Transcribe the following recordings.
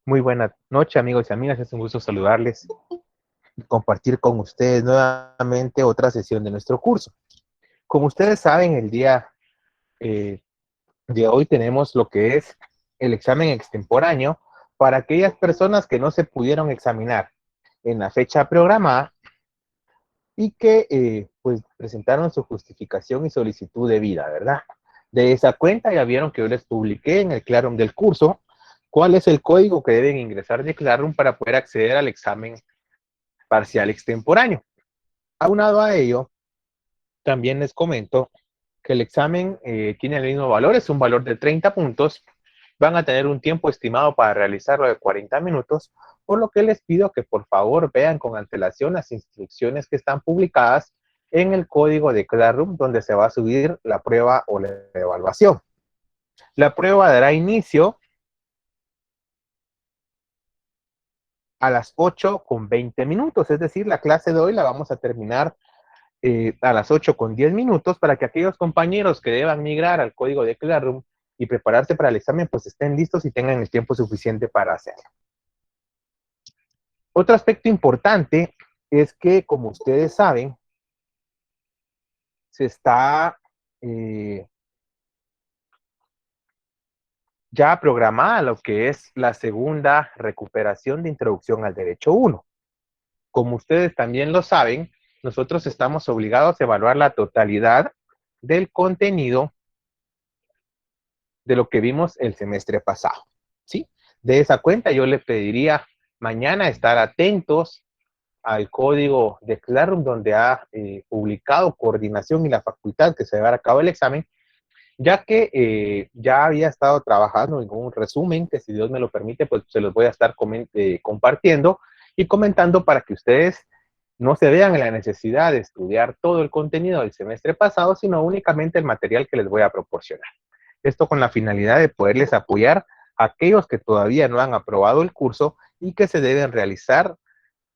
Muy buena noche, amigos y amigas. Es un gusto saludarles y compartir con ustedes nuevamente otra sesión de nuestro curso. Como ustedes saben, el día eh, de hoy tenemos lo que es el examen extemporáneo para aquellas personas que no se pudieron examinar en la fecha programada y que pues presentaron su justificación y solicitud de vida, ¿verdad? De esa cuenta ya vieron que yo les publiqué en el Classroom del curso cuál es el código que deben ingresar de Classroom para poder acceder al examen parcial extemporáneo. Aunado a ello, también les comento que el examen tiene el mismo valor, es un valor de 30 puntos. Van a tener un tiempo estimado para realizarlo de 40 minutos, por lo que les pido que por favor vean con antelación las instrucciones que están publicadas en el código de Classroom donde se va a subir la prueba o la evaluación. La prueba dará inicio a las 8:20, es decir, la clase de hoy la vamos a terminar a las 8:10 para que aquellos compañeros que deban migrar al código de Classroom y prepararse para el examen, pues estén listos y tengan el tiempo suficiente para hacerlo. Otro aspecto importante es que, como ustedes saben, se está ya programada lo que es la segunda recuperación de introducción al derecho 1. Como ustedes también lo saben, nosotros estamos obligados a evaluar la totalidad del contenido de lo que vimos el semestre pasado, ¿sí? De esa cuenta yo le pediría mañana estar atentos al código de Classroom donde ha publicado coordinación y la facultad que se llevará a cabo el examen, ya que ya había estado trabajando en un resumen que si Dios me lo permite, pues se los voy a estar compartiendo y comentando para que ustedes no se vean en la necesidad de estudiar todo el contenido del semestre pasado, sino únicamente el material que les voy a proporcionar. Esto con la finalidad de poderles apoyar a aquellos que todavía no han aprobado el curso y que se deben realizar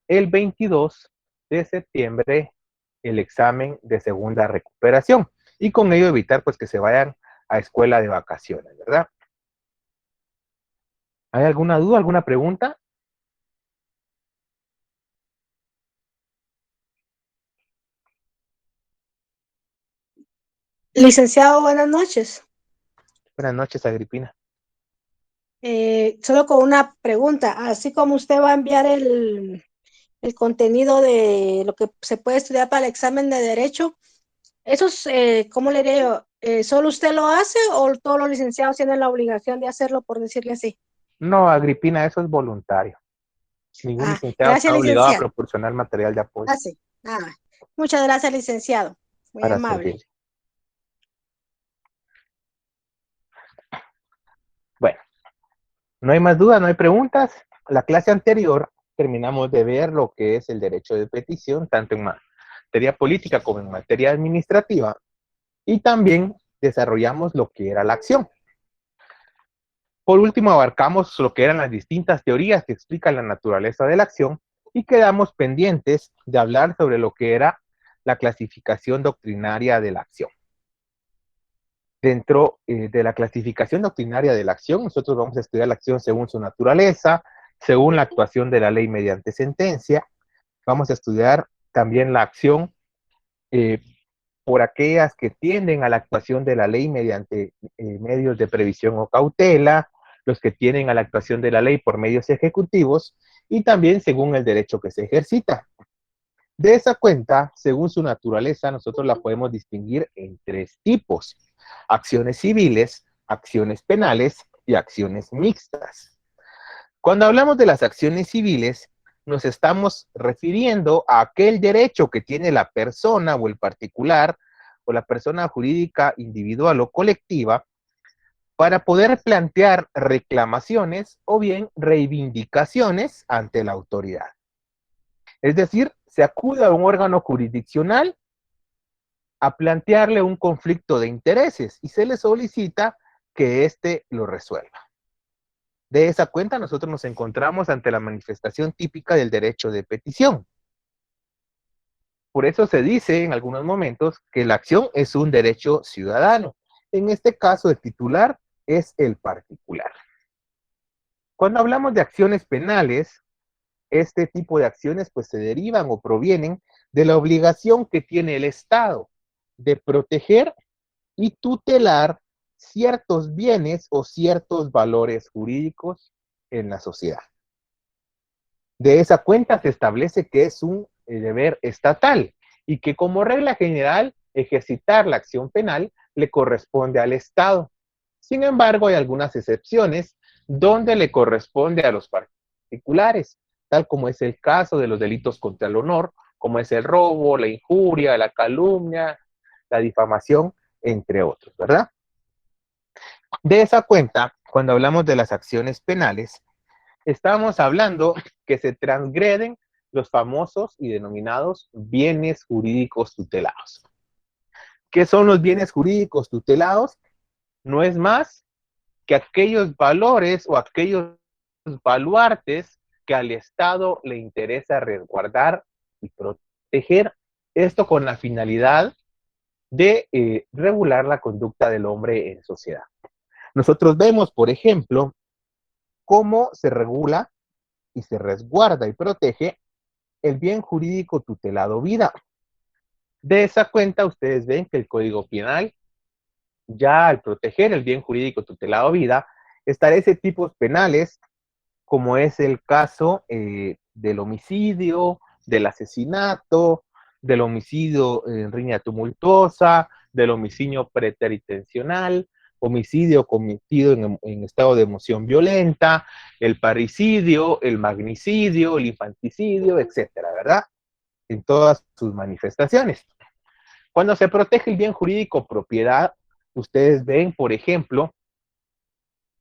el 22 de septiembre el examen de segunda recuperación y con ello evitar pues que se vayan a escuela de vacaciones, ¿verdad? ¿Hay alguna duda, alguna pregunta? Licenciado, buenas noches. Buenas noches, Agripina. Solo con una pregunta, así como usted va a enviar el contenido de lo que se puede estudiar para el examen de derecho, esos, ¿cómo le diré yo? ¿Solo usted lo hace o todos los licenciados tienen la obligación de hacerlo, por decirle así? No, Agripina, eso es voluntario. Ningún Ah, licenciado gracias, está obligado a licenciado. proporcionar material de apoyo Ah, sí, nada. Muchas gracias, licenciado. Muy para amable. servir. Bueno, no hay más dudas, no hay preguntas. La clase anterior terminamos de ver lo que es el derecho de petición, tanto en materia política como en materia administrativa, y también desarrollamos lo que era la acción. Por último, abarcamos lo que eran las distintas teorías que explican la naturaleza de la acción y quedamos pendientes de hablar sobre lo que era la clasificación doctrinaria de la acción. Dentro de la clasificación doctrinaria de la acción, nosotros vamos a estudiar la acción según su naturaleza, según la actuación de la ley mediante sentencia. Vamos a estudiar también la acción eh, por aquellas que tienden a la actuación de la ley mediante medios de previsión o cautela, los que tienden a la actuación de la ley por medios ejecutivos y también según el derecho que se ejercita. De esa cuenta, según su naturaleza, nosotros la podemos distinguir en tres tipos: acciones civiles, acciones penales y acciones mixtas. Cuando hablamos de las acciones civiles, nos estamos refiriendo a aquel derecho que tiene la persona o el particular o la persona jurídica individual o colectiva para poder plantear reclamaciones o bien reivindicaciones ante la autoridad. Es decir, se acude a un órgano jurisdiccional a plantearle un conflicto de intereses y se le solicita que éste lo resuelva. De esa cuenta, nosotros nos encontramos ante la manifestación típica del derecho de petición. Por eso se dice en algunos momentos que la acción es un derecho ciudadano. En este caso, el titular es el particular. Cuando hablamos de acciones penales, este tipo de acciones pues se derivan o provienen de la obligación que tiene el Estado de proteger y tutelar ciertos bienes o ciertos valores jurídicos en la sociedad. De esa cuenta se establece que es un deber estatal y que como regla general ejercitar la acción penal le corresponde al Estado. Sin embargo, hay algunas excepciones donde le corresponde a los particulares, tal como es el caso de los delitos contra el honor, como es el robo, la injuria, la calumnia, la difamación, entre otros, ¿verdad? De esa cuenta, cuando hablamos de las acciones penales, estamos hablando que se transgreden los famosos y denominados bienes jurídicos tutelados. ¿Qué son los bienes jurídicos tutelados? No es más que aquellos valores o aquellos baluartes que al Estado le interesa resguardar y proteger, esto con la finalidad de regular la conducta del hombre en sociedad. Nosotros vemos, por ejemplo, cómo se regula y se resguarda y protege el bien jurídico tutelado vida. De esa cuenta, ustedes ven que el Código Penal, ya al proteger el bien jurídico tutelado vida, establece tipos penales, como es el caso del homicidio, del asesinato, del homicidio en riña tumultuosa, del homicidio preteritencional, homicidio cometido en estado de emoción violenta, el parricidio, el magnicidio, el infanticidio, etcétera, ¿verdad? En todas sus manifestaciones. Cuando se protege el bien jurídico propiedad, ustedes ven, por ejemplo,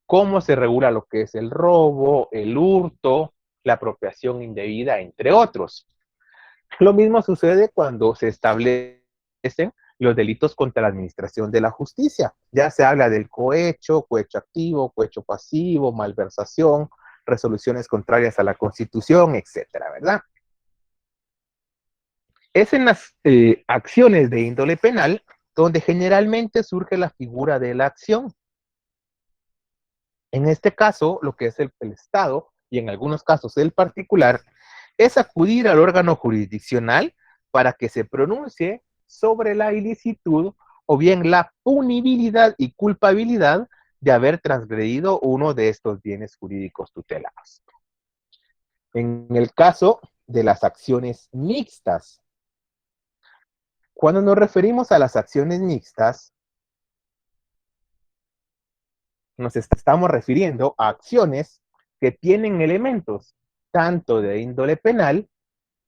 cómo se regula lo que es el robo, el hurto, la apropiación indebida, entre otros. Lo mismo sucede cuando se establecen los delitos contra la administración de la justicia. Ya se habla del cohecho, cohecho activo, cohecho pasivo, malversación, resoluciones contrarias a la Constitución, etcétera, ¿verdad? Es en las acciones de índole penal donde generalmente surge la figura de la acción. En este caso, lo que es el Estado, y en algunos casos el particular, es acudir al órgano jurisdiccional para que se pronuncie sobre la ilicitud o bien la punibilidad y culpabilidad de haber transgredido uno de estos bienes jurídicos tutelados. En el caso de las acciones mixtas, cuando nos referimos a las acciones mixtas, nos estamos refiriendo a acciones que tienen elementos tanto de índole penal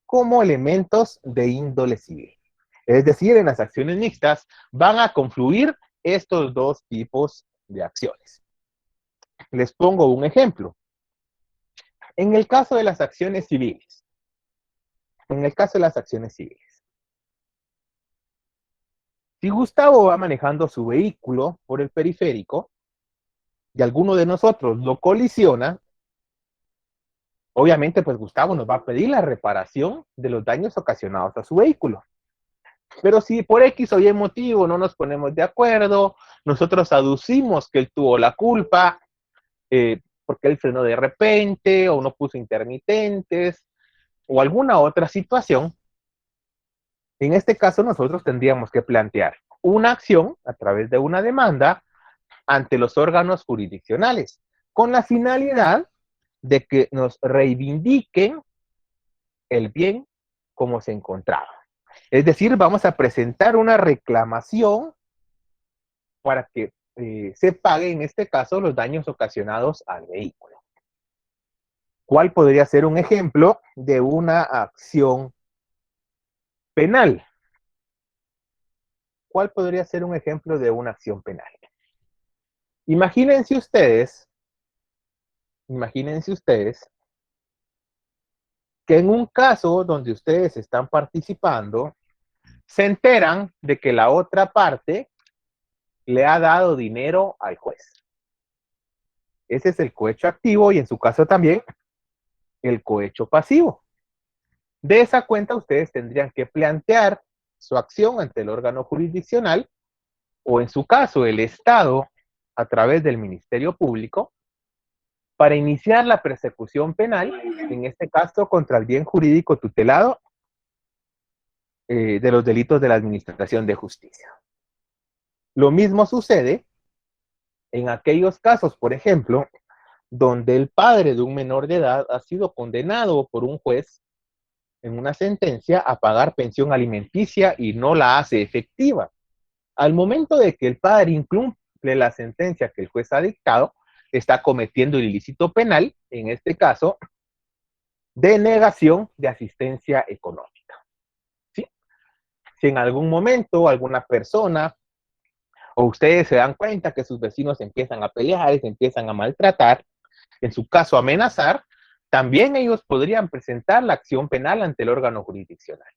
como elementos de índole civil. Es decir, en las acciones mixtas van a confluir estos dos tipos de acciones. Les pongo un ejemplo. En el caso de las acciones civiles, si Gustavo va manejando su vehículo por el periférico y alguno de nosotros lo colisiona, obviamente pues Gustavo nos va a pedir la reparación de los daños ocasionados a su vehículo. Pero si por X o Y motivo no nos ponemos de acuerdo, nosotros aducimos que él tuvo la culpa, porque él frenó de repente o no puso intermitentes o alguna otra situación, en este caso nosotros tendríamos que plantear una acción a través de una demanda ante los órganos jurisdiccionales con la finalidad de que nos reivindiquen el bien como se encontraba. Es decir, vamos a presentar una reclamación para que se pague, en este caso, los daños ocasionados al vehículo. ¿Cuál podría ser un ejemplo de una acción penal? ¿Cuál podría ser un ejemplo de una acción penal? Imagínense ustedes que en un caso donde ustedes están participando, se enteran de que la otra parte le ha dado dinero al juez. Ese es el cohecho activo y en su caso también el cohecho pasivo. De esa cuenta ustedes tendrían que plantear su acción ante el órgano jurisdiccional o en su caso el Estado a través del Ministerio Público para iniciar la persecución penal, en este caso contra el bien jurídico tutelado de los delitos de la administración de justicia. Lo mismo sucede en aquellos casos, por ejemplo, donde el padre de un menor de edad ha sido condenado por un juez en una sentencia a pagar pensión alimenticia y no la hace efectiva. Al momento de que el padre incumple la sentencia que el juez ha dictado, está cometiendo el ilícito penal, en este caso, de negación de asistencia económica. ¿Sí? Si en algún momento alguna persona o ustedes se dan cuenta que sus vecinos empiezan a pelear y se empiezan a maltratar, en su caso amenazar, también ellos podrían presentar la acción penal ante el órgano jurisdiccional,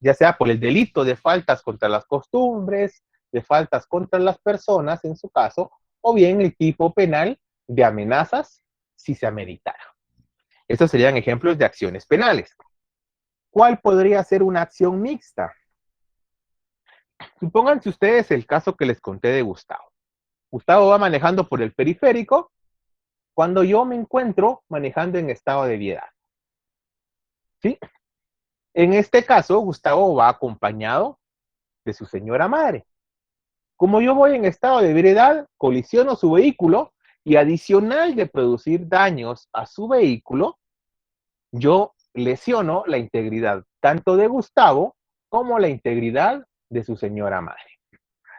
ya sea por el delito de faltas contra las costumbres, de faltas contra las personas en su caso, o bien el tipo penal de amenazas si se ameritara. Estos serían ejemplos de acciones penales. ¿Cuál podría ser una acción mixta? Supónganse ustedes el caso que les conté de Gustavo. Gustavo va manejando por el periférico cuando yo me encuentro manejando en estado de ebriedad. ¿Sí? En este caso, Gustavo va acompañado de su señora madre. Como yo voy en estado de ebriedad, colisiono su vehículo y adicional de producir daños a su vehículo, yo lesiono la integridad tanto de Gustavo como la integridad de su señora madre.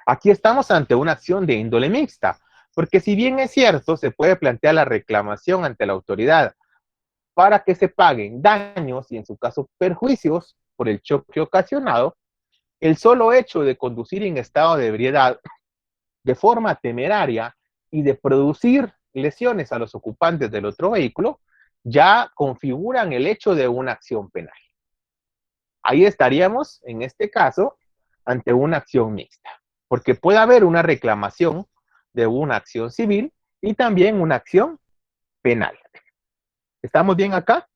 Aquí estamos ante una acción de índole mixta, porque si bien es cierto, se puede plantear la reclamación ante la autoridad para que se paguen daños y en su caso perjuicios por el choque ocasionado, el solo hecho de conducir en estado de ebriedad de forma temeraria y de producir lesiones a los ocupantes del otro vehículo ya configuran el hecho de una acción penal. Ahí estaríamos, en este caso, ante una acción mixta, porque puede haber una reclamación de una acción civil y también una acción penal. ¿Estamos bien acá?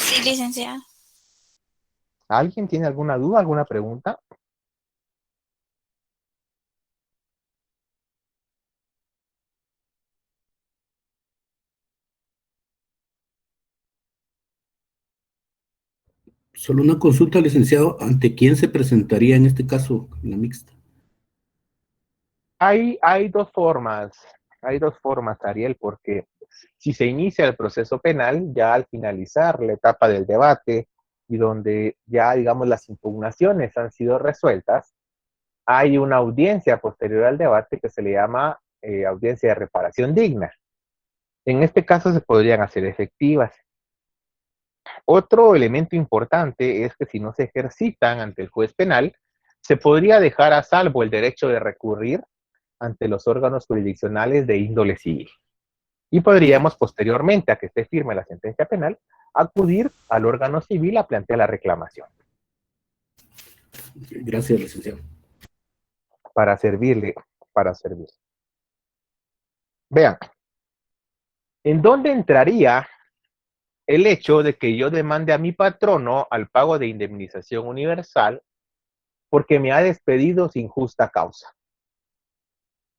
Sí, licenciado. ¿Alguien tiene alguna duda, alguna pregunta? Solo una consulta, licenciado. ¿Ante quién se presentaría en este caso la mixta? Hay dos formas, Ariel, porque si se inicia el proceso penal, ya al finalizar la etapa del debate y donde ya, digamos, las impugnaciones han sido resueltas, hay una audiencia posterior al debate que se le llama audiencia de reparación digna. En este caso se podrían hacer efectivas. Otro elemento importante es que si no se ejercitan ante el juez penal, se podría dejar a salvo el derecho de recurrir ante los órganos jurisdiccionales de índole civil. Y podríamos, posteriormente a que esté firme la sentencia penal, acudir al órgano civil a plantear la reclamación. Gracias, licenciado. Para servirle, para servirle. Vean, ¿en dónde entraría el hecho de que yo demande a mi patrono al pago de indemnización universal porque me ha despedido sin justa causa?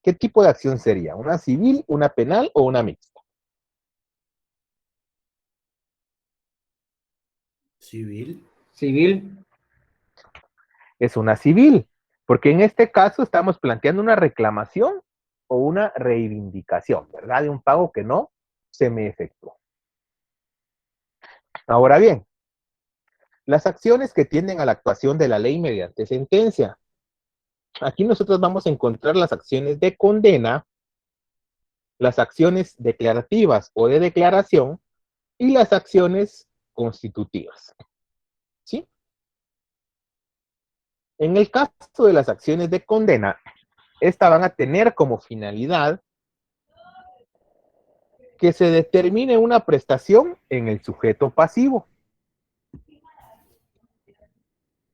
¿Qué tipo de acción sería? ¿Una civil, una penal o una mixta? Civil. Civil. Es una civil, porque en este caso estamos planteando una reclamación o una reivindicación, ¿verdad? De un pago que no se me efectuó. Ahora bien, las acciones que tienden a la actuación de la ley mediante sentencia. Aquí nosotros vamos a encontrar las acciones de condena, las acciones declarativas o de declaración y las acciones constitutivas. ¿Sí? En el caso de las acciones de condena, estas van a tener como finalidad que se determine una prestación en el sujeto pasivo.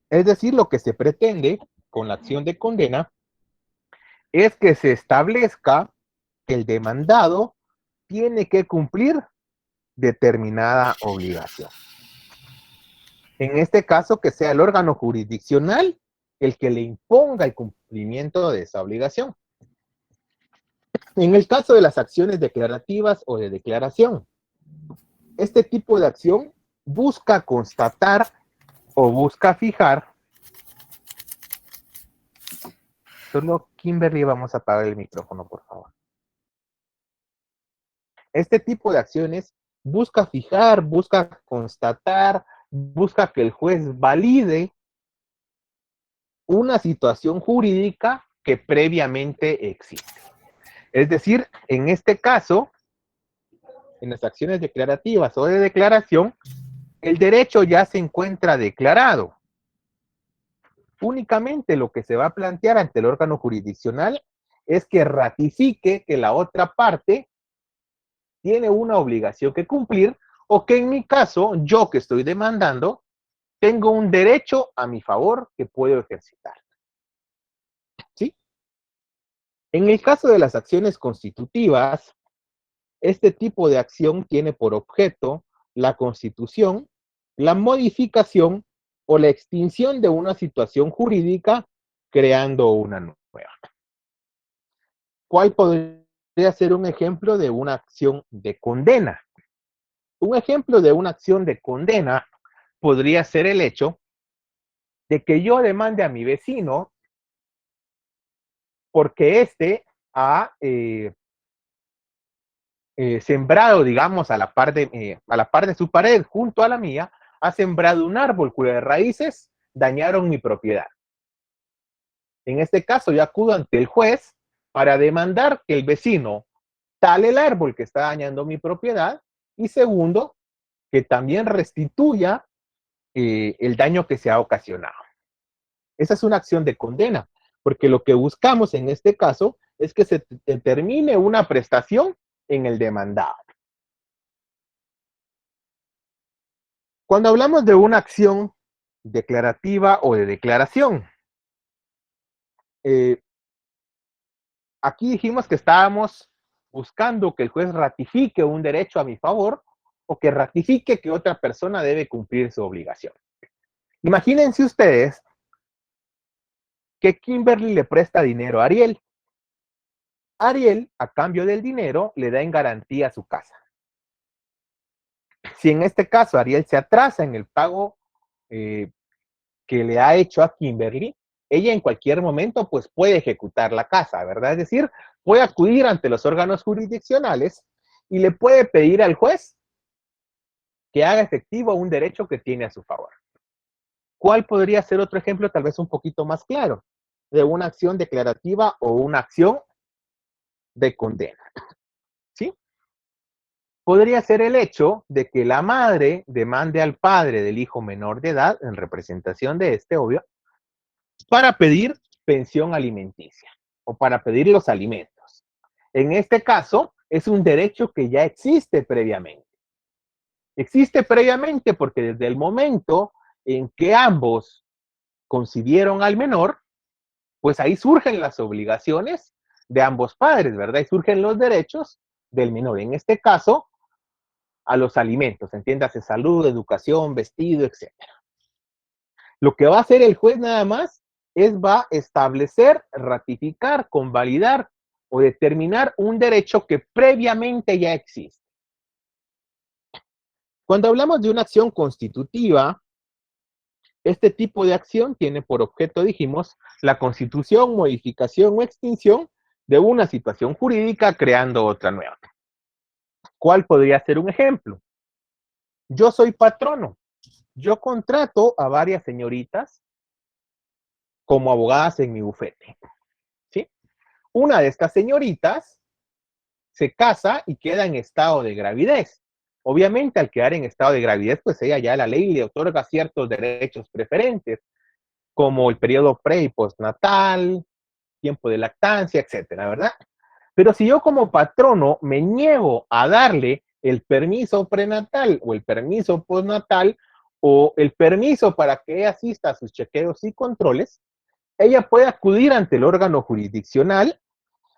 Es decir, lo que se pretende con la acción de condena es que se establezca que el demandado tiene que cumplir determinada obligación. En este caso, que sea el órgano jurisdiccional el que le imponga el cumplimiento de esa obligación. En el caso de las acciones declarativas o de declaración, este tipo de acción busca constatar o busca fijar. Solo Kimberly, vamos a apagar el micrófono, por favor. Este tipo de acciones busca fijar, busca constatar, busca que el juez valide una situación jurídica que previamente existe. Es decir, en este caso, en las acciones declarativas o de declaración, el derecho ya se encuentra declarado. Únicamente lo que se va a plantear ante el órgano jurisdiccional es que ratifique que la otra parte tiene una obligación que cumplir o que en mi caso, yo que estoy demandando, tengo un derecho a mi favor que puedo ejercitar. ¿Sí? En el caso de las acciones constitutivas, este tipo de acción tiene por objeto la constitución, la modificación o la extinción de una situación jurídica creando una nueva. ¿Cuál podría ser un ejemplo de una acción de condena? Un ejemplo de una acción de condena podría ser el hecho de que yo demande a mi vecino porque éste ha sembrado, digamos, a la par de su pared, junto a la mía, ha sembrado un árbol cuyas raíces dañaron mi propiedad. En este caso, yo acudo ante el juez para demandar que el vecino tale el árbol que está dañando mi propiedad y segundo, que también restituya el daño que se ha ocasionado. Esa es una acción de condena, porque lo que buscamos en este caso es que se determine una prestación en el demandado. Cuando hablamos de una acción declarativa o de declaración, aquí dijimos que estábamos buscando que el juez ratifique un derecho a mi favor o que ratifique que otra persona debe cumplir su obligación. Imagínense ustedes que Kimberly le presta dinero a Ariel. Ariel, a cambio del dinero, le da en garantía su casa. Si en este caso Ariel se atrasa en el pago que le ha hecho a Kimberly, ella en cualquier momento pues puede ejecutar la casa, ¿verdad? Es decir, puede acudir ante los órganos jurisdiccionales y le puede pedir al juez que haga efectivo un derecho que tiene a su favor. ¿Cuál podría ser otro ejemplo tal vez un poquito más claro de una acción declarativa o una acción de condena? ¿Sí? Podría ser el hecho de que la madre demande al padre del hijo menor de edad, en representación de este, obvio, para pedir pensión alimenticia o para pedir los alimentos. En este caso, es un derecho que ya existe previamente. Existe previamente porque desde el momento en que ambos concibieron al menor, pues ahí surgen las obligaciones de ambos padres, ¿verdad? Y surgen los derechos del menor. En este caso, a los alimentos, entiéndase, salud, educación, vestido, etc. Lo que va a hacer el juez nada más es va a establecer, ratificar, convalidar o determinar un derecho que previamente ya existe. Cuando hablamos de una acción constitutiva, este tipo de acción tiene por objeto, dijimos, la constitución, modificación o extinción de una situación jurídica creando otra nueva. ¿Cuál podría ser un ejemplo? Yo soy patrono. Yo contrato a varias señoritas como abogadas en mi bufete. ¿Sí? Una de estas señoritas se casa y queda en estado de gravidez. Obviamente, al quedar en estado de gravidez, pues ella ya la ley le otorga ciertos derechos preferentes, como el periodo pre y postnatal, tiempo de lactancia, etcétera, ¿verdad? Pero si yo como patrono me niego a darle el permiso prenatal o el permiso postnatal o el permiso para que ella asista a sus chequeos y controles, ella puede acudir ante el órgano jurisdiccional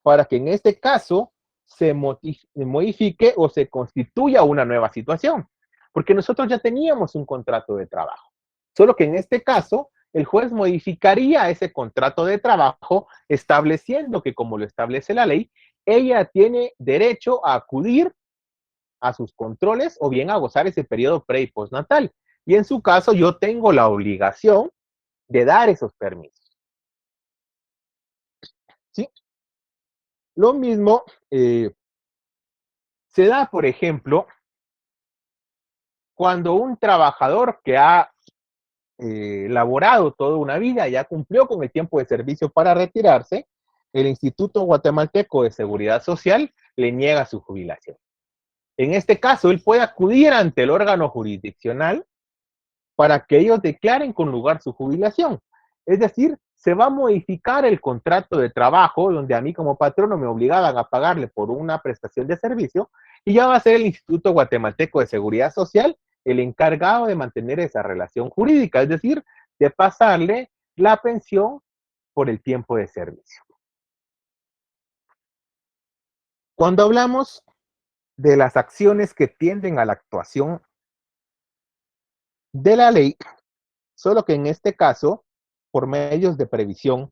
para que en este caso se modifique o se constituya una nueva situación. Porque nosotros ya teníamos un contrato de trabajo. Solo que en este caso, el juez modificaría ese contrato de trabajo estableciendo que, como lo establece la ley, ella tiene derecho a acudir a sus controles o bien a gozar ese periodo pre y postnatal. Y en su caso, yo tengo la obligación de dar esos permisos. ¿Sí? Lo mismo se da, por ejemplo, cuando un trabajador que ha laborado toda una vida, ya cumplió con el tiempo de servicio para retirarse, el Instituto Guatemalteco de Seguridad Social le niega su jubilación. En este caso, él puede acudir ante el órgano jurisdiccional para que ellos declaren con lugar su jubilación. Es decir, se va a modificar el contrato de trabajo donde a mí como patrono me obligaban a pagarle por una prestación de servicio y ya va a ser el Instituto Guatemalteco de Seguridad Social el encargado de mantener esa relación jurídica, es decir, de pasarle la pensión por el tiempo de servicio. Cuando hablamos de las acciones que tienden a la actuación de la ley, solo que en este caso, por medios de previsión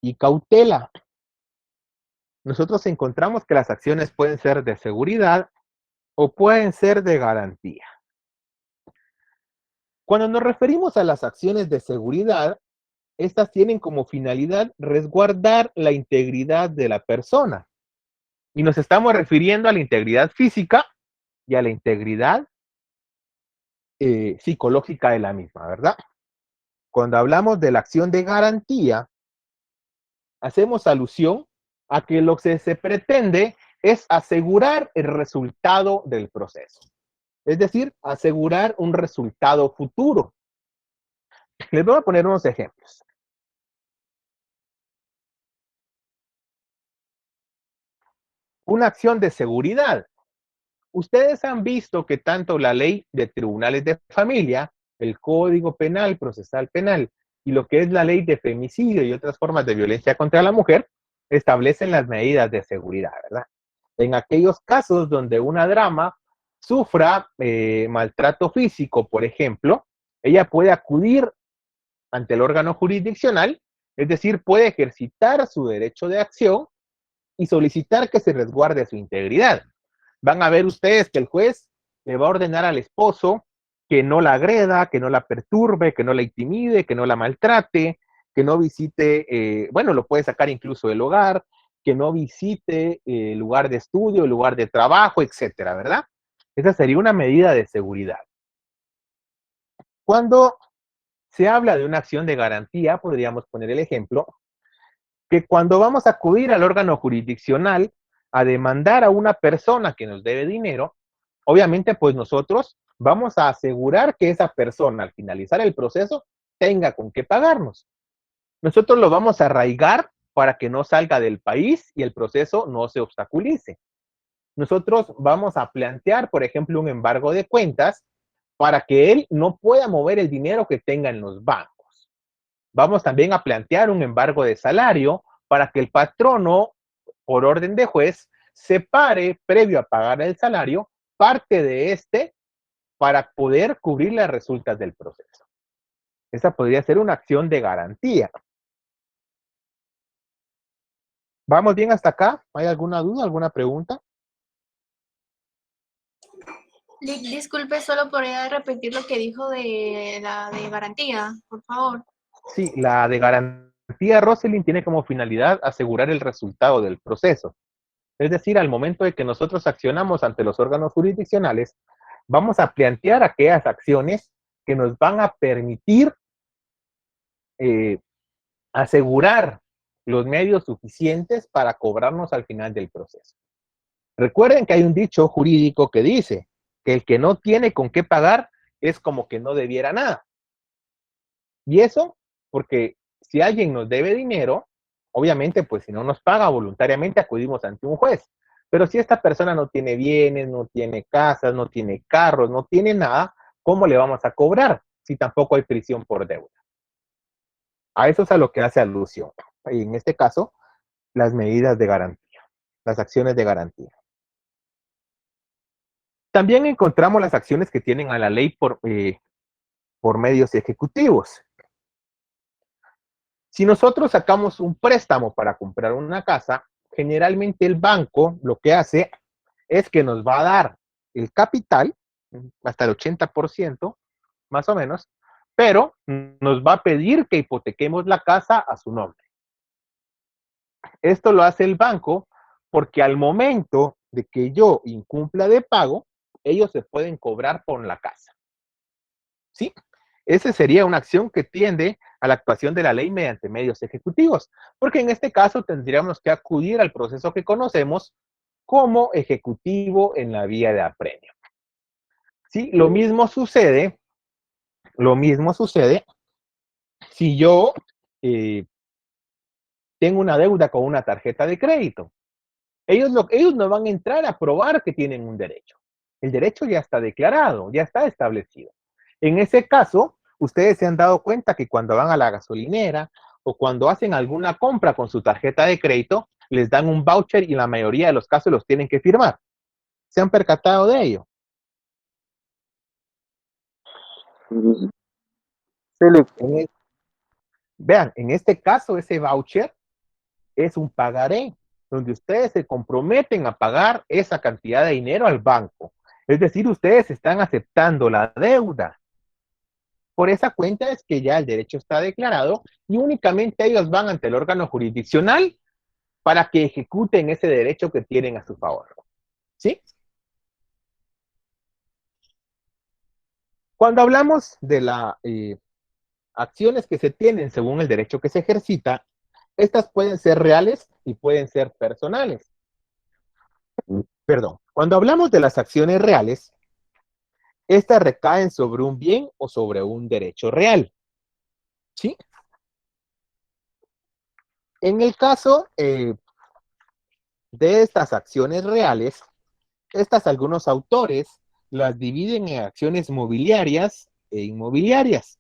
y cautela, nosotros encontramos que las acciones pueden ser de seguridad o pueden ser de garantía. Cuando nos referimos a las acciones de seguridad, estas tienen como finalidad resguardar la integridad de la persona. Y nos estamos refiriendo a la integridad física y a la integridad psicológica de la misma, ¿verdad? Cuando hablamos de la acción de garantía, hacemos alusión a que lo que se pretende es asegurar el resultado del proceso. Es decir, asegurar un resultado futuro. Les voy a poner unos ejemplos. Una acción de seguridad. Ustedes han visto que tanto la ley de tribunales de familia, el Código Penal, Procesal Penal, y lo que es la ley de femicidio y otras formas de violencia contra la mujer, establecen las medidas de seguridad, ¿verdad? En aquellos casos donde una dama sufra maltrato físico, por ejemplo, ella puede acudir ante el órgano jurisdiccional, es decir, puede ejercitar su derecho de acción y solicitar que se resguarde su integridad. Van a ver ustedes que el juez le va a ordenar al esposo que no la agreda, que no la perturbe, que no la intimide, que no la maltrate, que no visite, bueno, lo puede sacar incluso del hogar, que no visite el lugar de estudio, el lugar de trabajo, etcétera, ¿verdad? Esa sería una medida de seguridad. Cuando se habla de una acción de garantía, podríamos poner el ejemplo, que cuando vamos a acudir al órgano jurisdiccional a demandar a una persona que nos debe dinero, obviamente pues nosotros vamos a asegurar que esa persona al finalizar el proceso tenga con qué pagarnos. Nosotros lo vamos a arraigar para que no salga del país y el proceso no se obstaculice. Nosotros vamos a plantear, por ejemplo, un embargo de cuentas para que él no pueda mover el dinero que tenga en los bancos. Vamos también a plantear un embargo de salario para que el patrono, por orden de juez, separe, previo a pagar el salario, parte de este para poder cubrir las resultas del proceso. Esa podría ser una acción de garantía. ¿Vamos bien hasta acá? ¿Hay alguna duda, alguna pregunta? Disculpe, solo podría repetir lo que dijo de la de garantía, por favor. Sí, la de garantía, Rosalind, tiene como finalidad asegurar el resultado del proceso. Es decir, al momento de que nosotros accionamos ante los órganos jurisdiccionales, vamos a plantear aquellas acciones que nos van a permitir eh, asegurar los medios suficientes para cobrarnos al final del proceso. Recuerden que hay un dicho jurídico que dice que el que no tiene con qué pagar es como que no debiera nada. Y eso porque si alguien nos debe dinero, obviamente, pues si no nos paga voluntariamente acudimos ante un juez. Pero si esta persona no tiene bienes, no tiene casas, no tiene carros, no tiene nada, ¿cómo le vamos a cobrar si tampoco hay prisión por deuda? A eso es a lo que hace alusión. Y en este caso, las medidas de garantía, las acciones de garantía. También encontramos las acciones que tienen a la ley por por medios ejecutivos. Si nosotros sacamos un préstamo para comprar una casa, generalmente el banco lo que hace es que nos va a dar el capital, hasta el 80%, más o menos, pero nos va a pedir que hipotequemos la casa a su nombre. Esto lo hace el banco porque al momento de que yo incumpla de pago, ellos se pueden cobrar por la casa. ¿Sí? Esa sería una acción que tiende a la actuación de la ley mediante medios ejecutivos, porque en este caso tendríamos que acudir al proceso que conocemos como ejecutivo en la vía de apremio. ¿Sí? Lo mismo sucede si yo tengo una deuda con una tarjeta de crédito. Ellos no van a entrar a probar que tienen un derecho. El derecho ya está declarado, ya está establecido. En ese caso, ustedes se han dado cuenta que cuando van a la gasolinera o cuando hacen alguna compra con su tarjeta de crédito, les dan un voucher y en la mayoría de los casos los tienen que firmar. ¿Se han percatado de ello? Vean, en este caso, ese voucher es un pagaré, donde ustedes se comprometen a pagar esa cantidad de dinero al banco. Es decir, ustedes están aceptando la deuda. Por esa cuenta es que ya el derecho está declarado y únicamente ellos van ante el órgano jurisdiccional para que ejecuten ese derecho que tienen a su favor. ¿Sí? Cuando hablamos de las acciones que se tienen según el derecho que se ejercita, estas pueden ser reales y pueden ser personales. Perdón. Cuando hablamos de las acciones reales, estas recaen sobre un bien o sobre un derecho real. ¿Sí? En el caso de estas acciones reales, algunos autores las dividen en acciones mobiliarias e inmobiliarias.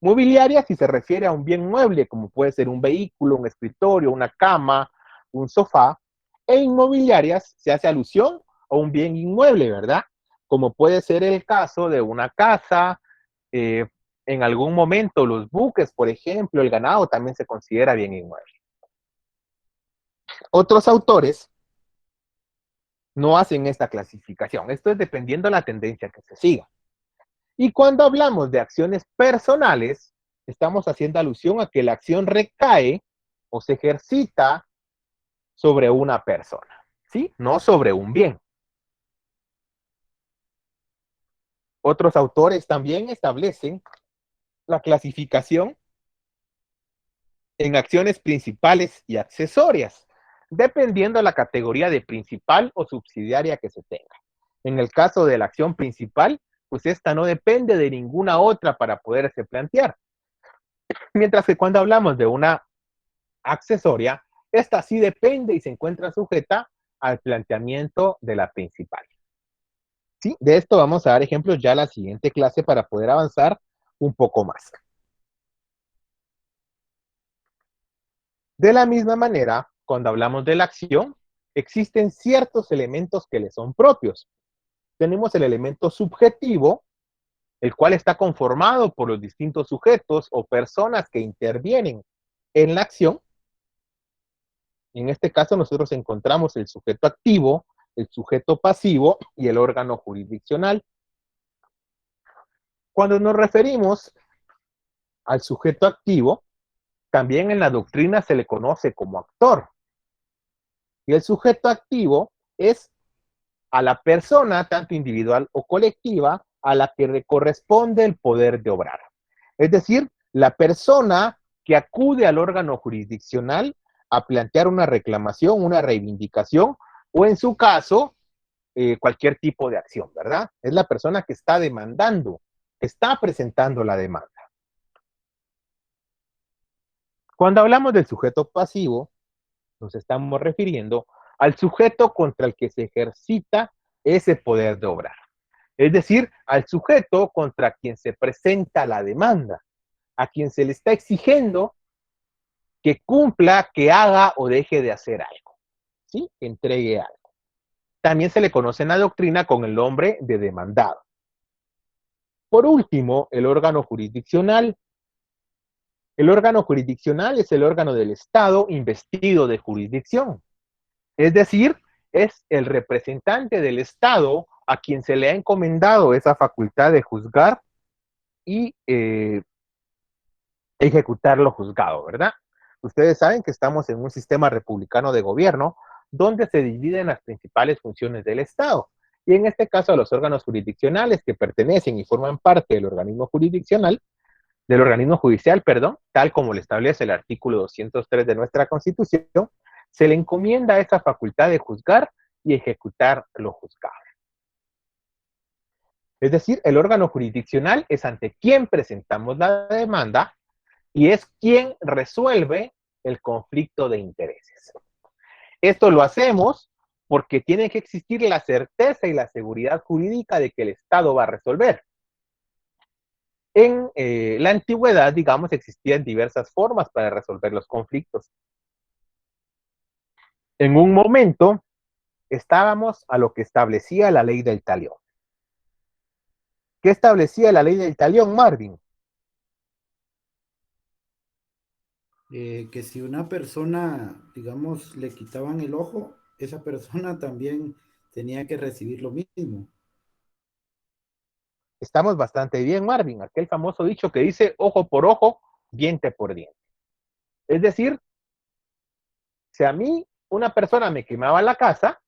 Mobiliarias si se refiere a un bien mueble, como puede ser un vehículo, un escritorio, una cama, un sofá, e inmobiliarias se hace alusión a un bien inmueble, ¿verdad? Como puede ser el caso de una casa, en algún momento los buques, por ejemplo, el ganado también se considera bien inmueble. Otros autores no hacen esta clasificación. Esto es dependiendo de la tendencia que se siga. Y cuando hablamos de acciones personales, estamos haciendo alusión a que la acción recae o se ejercita sobre una persona, ¿sí? No sobre un bien. Otros autores también establecen la clasificación en acciones principales y accesorias, dependiendo de la categoría de principal o subsidiaria que se tenga. En el caso de la acción principal, pues esta no depende de ninguna otra para poderse plantear. Mientras que cuando hablamos de una accesoria, esta sí depende y se encuentra sujeta al planteamiento de la principal. ¿Sí? De esto vamos a dar ejemplos ya en la siguiente clase para poder avanzar un poco más. De la misma manera, cuando hablamos de la acción, existen ciertos elementos que le son propios. Tenemos el elemento subjetivo, el cual está conformado por los distintos sujetos o personas que intervienen en la acción. En este caso nosotros encontramos el sujeto activo, el sujeto pasivo y el órgano jurisdiccional. Cuando nos referimos al sujeto activo, también en la doctrina se le conoce como actor. Y el sujeto activo es a la persona, tanto individual o colectiva, a la que le corresponde el poder de obrar. Es decir, la persona que acude al órgano jurisdiccional a plantear una reclamación, una reivindicación, o en su caso, cualquier tipo de acción, ¿verdad? Es la persona que está demandando, que está presentando la demanda. Cuando hablamos del sujeto pasivo, nos estamos refiriendo al sujeto contra el que se ejercita ese poder de obrar. Es decir, al sujeto contra quien se presenta la demanda, a quien se le está exigiendo que cumpla, que haga o deje de hacer algo, ¿sí? Que entregue algo. También se le conoce en la doctrina con el nombre de demandado. Por último, el órgano jurisdiccional. El órgano jurisdiccional es el órgano del Estado investido de jurisdicción. Es decir, es el representante del Estado a quien se le ha encomendado esa facultad de juzgar y ejecutar lo juzgado, ¿verdad? Ustedes saben que estamos en un sistema republicano de gobierno donde se dividen las principales funciones del Estado. Y en este caso, los órganos jurisdiccionales que pertenecen y forman parte del organismo jurisdiccional, del organismo judicial, perdón, tal como lo establece el artículo 203 de nuestra Constitución, se le encomienda esa facultad de juzgar y ejecutar lo juzgado. Es decir, el órgano jurisdiccional es ante quien presentamos la demanda y es quien resuelve el conflicto de intereses. Esto lo hacemos porque tiene que existir la certeza y la seguridad jurídica de que el Estado va a resolver. En la antigüedad, digamos, existían diversas formas para resolver los conflictos. En un momento, estábamos a lo que establecía la ley del talión. ¿Qué establecía la ley del talión, Marvin? Que si una persona, digamos, le quitaban el ojo, esa persona también tenía que recibir lo mismo. Estamos bastante bien, Marvin. Aquel famoso dicho que dice ojo por ojo, diente por diente. Es decir, si a mí una persona me quemaba la casa,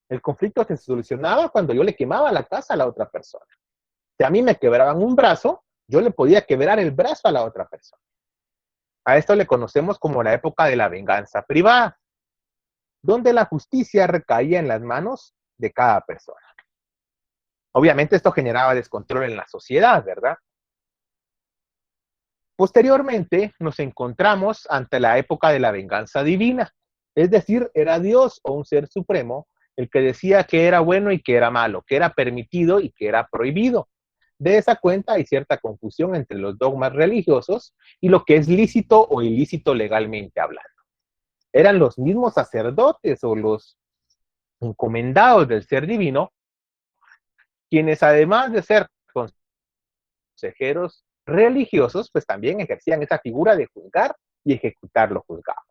el conflicto se solucionaba cuando yo le quemaba la casa a la otra persona. Si a mí me quebraban un brazo, yo le podía quebrar el brazo a la otra persona. A esto le conocemos como la época de la venganza privada, donde la justicia recaía en las manos de cada persona. Obviamente esto generaba descontrol en la sociedad, ¿verdad? Posteriormente nos encontramos ante la época de la venganza divina, es decir, era Dios o un ser supremo el que decía que era bueno y que era malo, que era permitido y que era prohibido. De esa cuenta hay cierta confusión entre los dogmas religiosos y lo que es lícito o ilícito legalmente hablando. Eran los mismos sacerdotes o los encomendados del ser divino quienes además de ser consejeros religiosos, pues también ejercían esa figura de juzgar y ejecutar lo juzgado.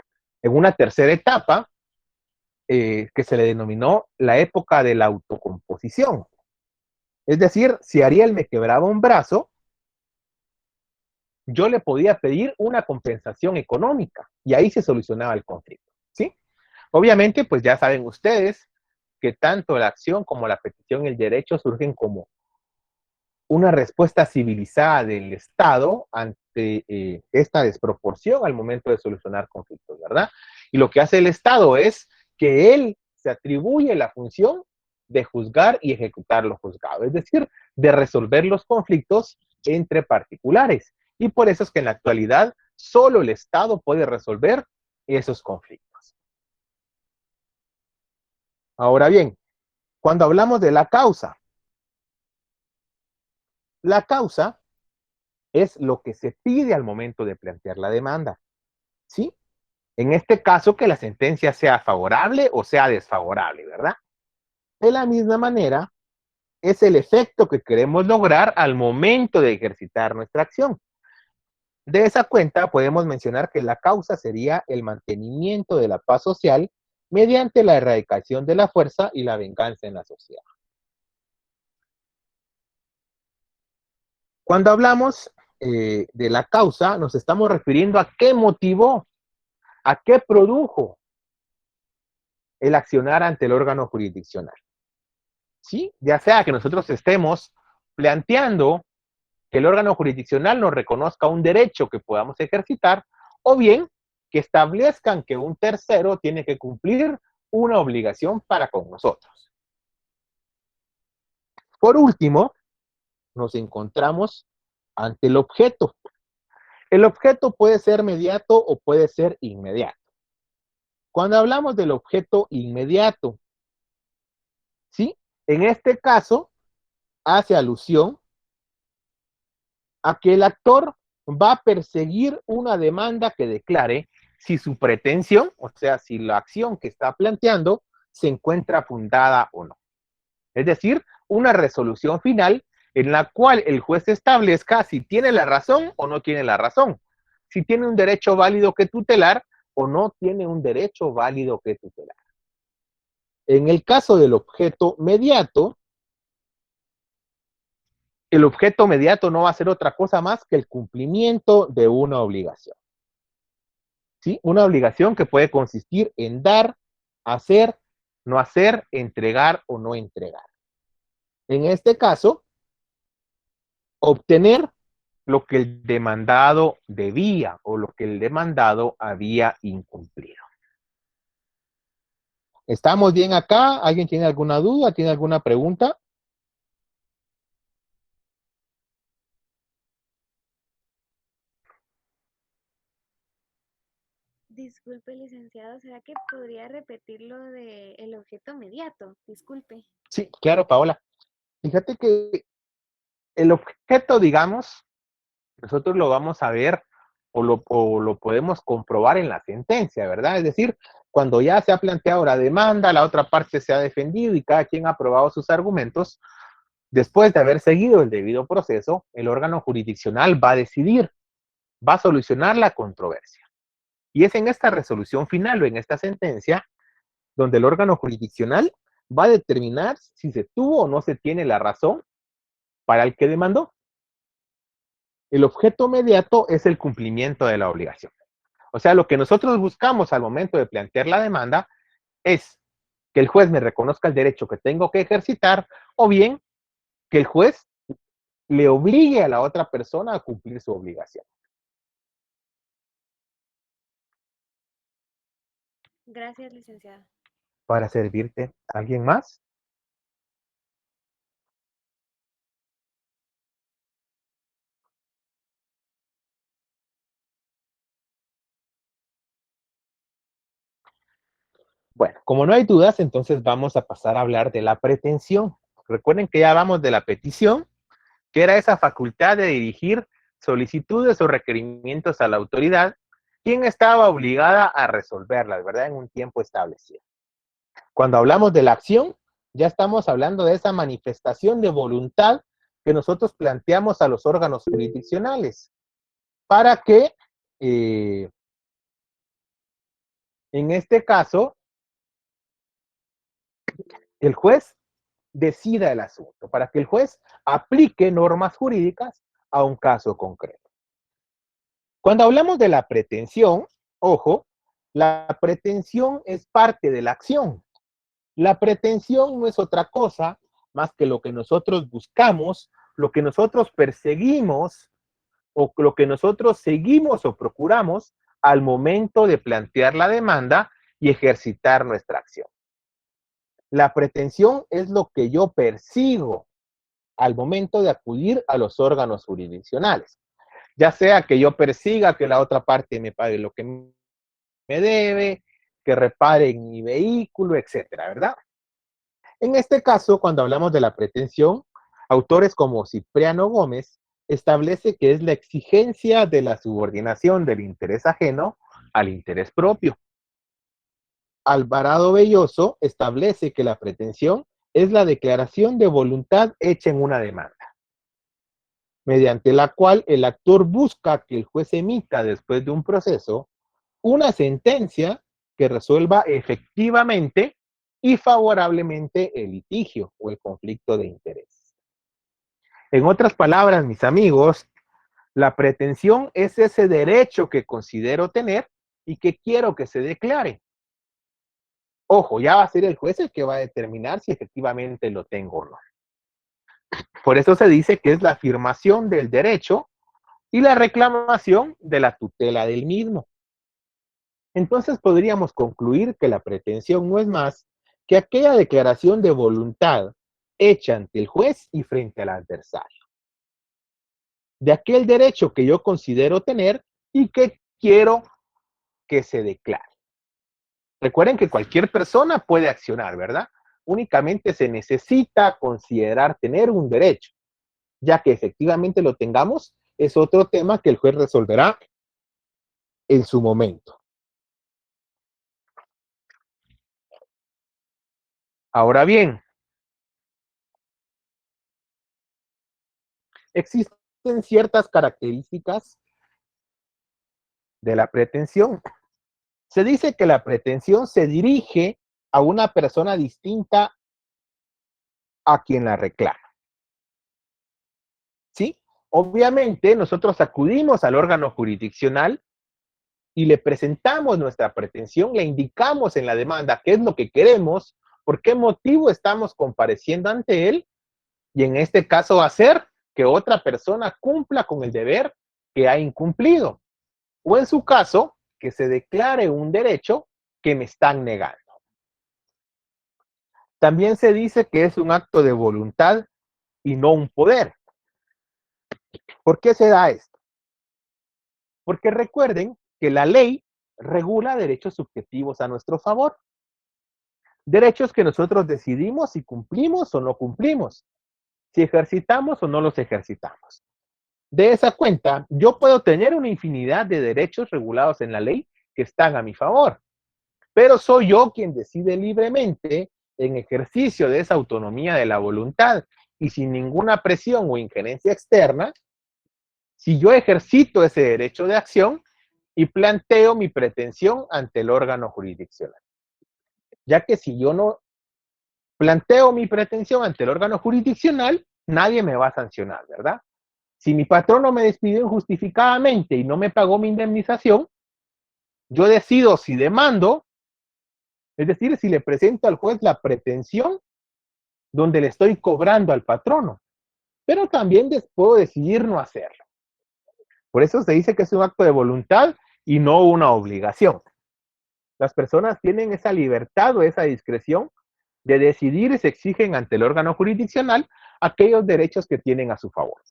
En una tercera etapa, que se le denominó la época de la autocomposición. Es decir, si Ariel me quebraba un brazo, yo le podía pedir una compensación económica y ahí se solucionaba el conflicto, ¿sí? Obviamente, pues ya saben ustedes que tanto la acción como la petición y el derecho surgen como una respuesta civilizada del Estado ante esta desproporción al momento de solucionar conflictos, ¿verdad? Y lo que hace el Estado es que él se atribuye la función de juzgar y ejecutar lo juzgado, es decir, de resolver los conflictos entre particulares. Y por eso es que en la actualidad solo el Estado puede resolver esos conflictos. Ahora bien, cuando hablamos de la causa es lo que se pide al momento de plantear la demanda, ¿sí? En este caso, que la sentencia sea favorable o sea desfavorable, ¿verdad? De la misma manera, es el efecto que queremos lograr al momento de ejercitar nuestra acción. De esa cuenta, podemos mencionar que la causa sería el mantenimiento de la paz social mediante la erradicación de la fuerza y la venganza en la sociedad. Cuando hablamos de la causa, nos estamos refiriendo a qué motivó, a qué produjo el accionar ante el órgano jurisdiccional. ¿Sí? Ya sea que nosotros estemos planteando que el órgano jurisdiccional nos reconozca un derecho que podamos ejercitar, o bien que establezcan que un tercero tiene que cumplir una obligación para con nosotros. Por último, nos encontramos ante el objeto. El objeto puede ser mediato o puede ser inmediato. Cuando hablamos del objeto inmediato, ¿sí? En este caso, hace alusión a que el actor va a perseguir una demanda que declare si su pretensión, o sea, si la acción que está planteando se encuentra fundada o no. Es decir, una resolución final en la cual el juez establezca si tiene la razón o no tiene la razón, si tiene un derecho válido que tutelar o no tiene un derecho válido que tutelar. En el caso del objeto mediato, el objeto mediato no va a ser otra cosa más que el cumplimiento de una obligación. ¿Sí? Una obligación que puede consistir en dar, hacer, no hacer, entregar o no entregar. En este caso, obtener lo que el demandado debía o lo que el demandado había incumplido. ¿Estamos bien acá? ¿Alguien tiene alguna duda? ¿Tiene alguna pregunta? Disculpe, licenciado, ¿será que podría repetir lo del objeto mediato? Disculpe. Sí, claro, Paola. Fíjate que el objeto, digamos, nosotros lo vamos a ver o lo podemos comprobar en la sentencia, ¿verdad? Es decir, cuando ya se ha planteado la demanda, la otra parte se ha defendido y cada quien ha aprobado sus argumentos, después de haber seguido el debido proceso, el órgano jurisdiccional va a decidir, va a solucionar la controversia. Y es en esta resolución final o en esta sentencia donde el órgano jurisdiccional va a determinar si se tuvo o no se tiene la razón para el que demandó. El objeto mediato es el cumplimiento de la obligación. O sea, lo que nosotros buscamos al momento de plantear la demanda es que el juez me reconozca el derecho que tengo que ejercitar o bien que el juez le obligue a la otra persona a cumplir su obligación. Gracias, licenciado. Para servirte, ¿alguien más? Bueno, como no hay dudas, entonces vamos a pasar a hablar de la pretensión. Recuerden que ya hablamos de la petición, que era esa facultad de dirigir solicitudes o requerimientos a la autoridad, quien estaba obligada a resolverlas, ¿verdad? En un tiempo establecido. Cuando hablamos de la acción, ya estamos hablando de esa manifestación de voluntad que nosotros planteamos a los órganos jurisdiccionales para que, en este caso, el juez decida el asunto, para que el juez aplique normas jurídicas a un caso concreto. Cuando hablamos de la pretensión, ojo, la pretensión es parte de la acción. La pretensión no es otra cosa más que lo que nosotros buscamos, lo que nosotros perseguimos o lo que nosotros seguimos o procuramos al momento de plantear la demanda y ejercitar nuestra acción. La pretensión es lo que yo persigo al momento de acudir a los órganos jurisdiccionales. Ya sea que yo persiga que la otra parte me pague lo que me debe, que reparen mi vehículo, etcétera, ¿verdad? En este caso, cuando hablamos de la pretensión, autores como Cipriano Gómez establece que es la exigencia de la subordinación del interés ajeno al interés propio. Alvarado Belloso establece que la pretensión es la declaración de voluntad hecha en una demanda, mediante la cual el actor busca que el juez emita después de un proceso una sentencia que resuelva efectivamente y favorablemente el litigio o el conflicto de interés. En otras palabras, mis amigos, la pretensión es ese derecho que considero tener y que quiero que se declare. Ojo, ya va a ser el juez el que va a determinar si efectivamente lo tengo o no. Por eso se dice que es la afirmación del derecho y la reclamación de la tutela del mismo. Entonces podríamos concluir que la pretensión no es más que aquella declaración de voluntad hecha ante el juez y frente al adversario, de aquel derecho que yo considero tener y que quiero que se declare. Recuerden que cualquier persona puede accionar, ¿verdad? Únicamente se necesita considerar tener un derecho, ya que efectivamente lo tengamos, es otro tema que el juez resolverá en su momento. Ahora bien, Existen ciertas características de la pretensión. Se dice que la pretensión se dirige a una persona distinta a quien la reclama. ¿Sí? Obviamente, nosotros acudimos al órgano jurisdiccional y le presentamos nuestra pretensión, le indicamos en la demanda qué es lo que queremos, por qué motivo estamos compareciendo ante él, y en este caso hacer que otra persona cumpla con el deber que ha incumplido, o en su caso, que se declare un derecho que me están negando. También se dice que es un acto de voluntad y no un poder. ¿Por qué se da esto? Porque recuerden que la ley regula derechos subjetivos a nuestro favor. Derechos que nosotros decidimos si cumplimos o no cumplimos, si ejercitamos o no los ejercitamos. De esa cuenta, yo puedo tener una infinidad de derechos regulados en la ley que están a mi favor, pero soy yo quien decide libremente, en ejercicio de esa autonomía de la voluntad y sin ninguna presión o injerencia externa, si yo ejercito ese derecho de acción y planteo mi pretensión ante el órgano jurisdiccional. Ya que si yo no planteo mi pretensión ante el órgano jurisdiccional, nadie me va a sancionar, ¿verdad? Si mi patrono me despidió injustificadamente y no me pagó mi indemnización, yo decido si demando, es decir, si le presento al juez la pretensión donde le estoy cobrando al patrono, pero también puedo decidir no hacerlo. Por eso se dice que es un acto de voluntad y no una obligación. Las personas tienen esa libertad o esa discreción de decidir y se exigen ante el órgano jurisdiccional aquellos derechos que tienen a su favor.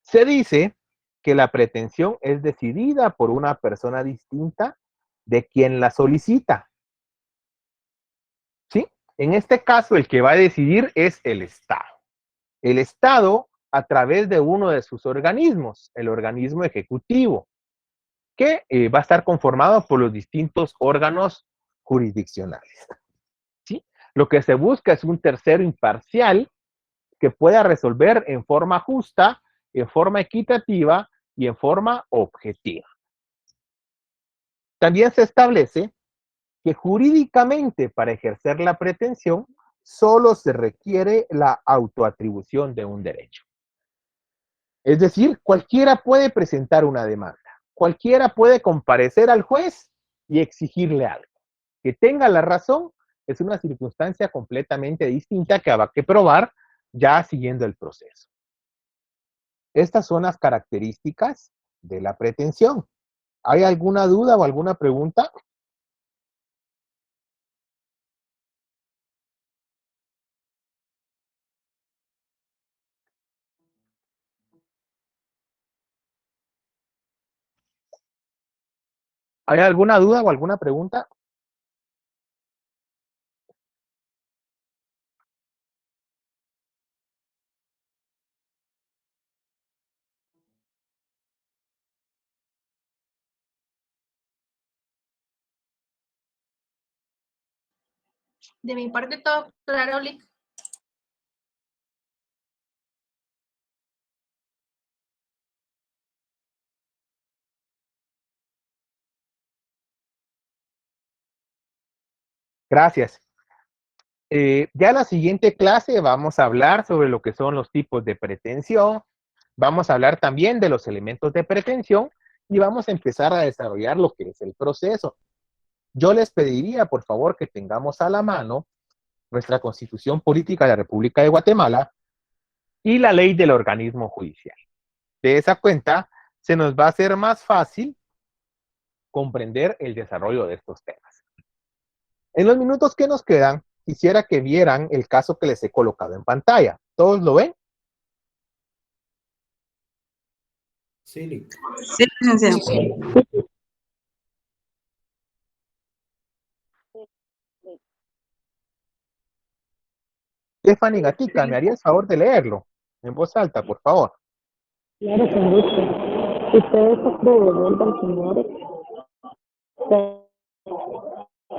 Se dice que la pretensión es decidida por una persona distinta de quien la solicita. ¿Sí? En este caso, el que va a decidir es el Estado. El Estado a través de uno de sus organismos, el organismo ejecutivo, que va a estar conformado por los distintos órganos jurisdiccionales. ¿Sí? Lo que se busca es un tercero imparcial que pueda resolver en forma justa, en forma equitativa y en forma objetiva. También se establece que jurídicamente para ejercer la pretensión solo se requiere la autoatribución de un derecho. Es decir, cualquiera puede presentar una demanda, cualquiera puede comparecer al juez y exigirle algo. Que tenga la razón es una circunstancia completamente distinta que habrá que probar ya siguiendo el proceso. Estas son las características de la pretensión. ¿Hay alguna duda o alguna pregunta? ¿Hay alguna duda o alguna pregunta? De mi parte todo claro, Lick. Gracias. Ya en la siguiente clase vamos a hablar sobre lo que son los tipos de pretensión, vamos a hablar también de los elementos de pretensión y vamos a empezar a desarrollar lo que es el proceso. Yo les pediría, por favor, que tengamos a la mano nuestra Constitución Política de la República de Guatemala y la ley del organismo judicial. De esa cuenta, se nos va a hacer más fácil comprender el desarrollo de estos temas. En los minutos que nos quedan, quisiera que vieran el caso que les he colocado en pantalla. ¿Todos lo ven? Sí, Lick. Sí, licenciado. Stephanie Gatica, ¿me haría el favor de leerlo? En voz alta, por favor. Claro, con gusto. Ustedes acreedor del señor